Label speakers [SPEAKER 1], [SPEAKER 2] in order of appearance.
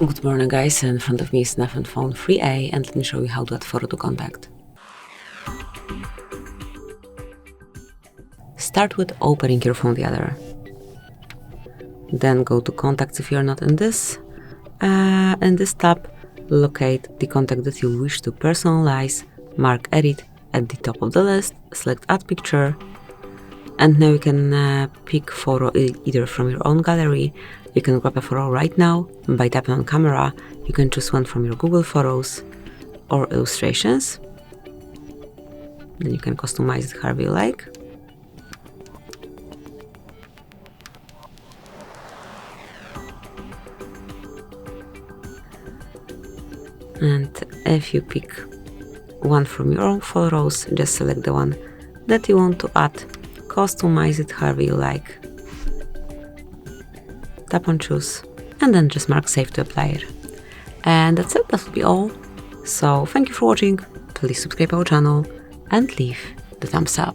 [SPEAKER 1] Good morning guys, in front of me is Snap Phone 3A and let me show you how to add photo to contact. Start with opening your phone the other. Then go to contacts if you're not in this. In this tab, locate the contact that you wish to personalize, mark edit at the top of the list, select add picture, and now you can pick photo either from your own gallery. You can grab a photo right now by tapping on camera. You can choose one from your Google Photos or illustrations. Then you can customize it however you like. And if you pick one from your own photos, just select the one that you want to add, customize it however you like. Tap on choose and then just mark save to apply it. And that's it, that will be all. So thank you for watching, please subscribe our channel and leave the thumbs up.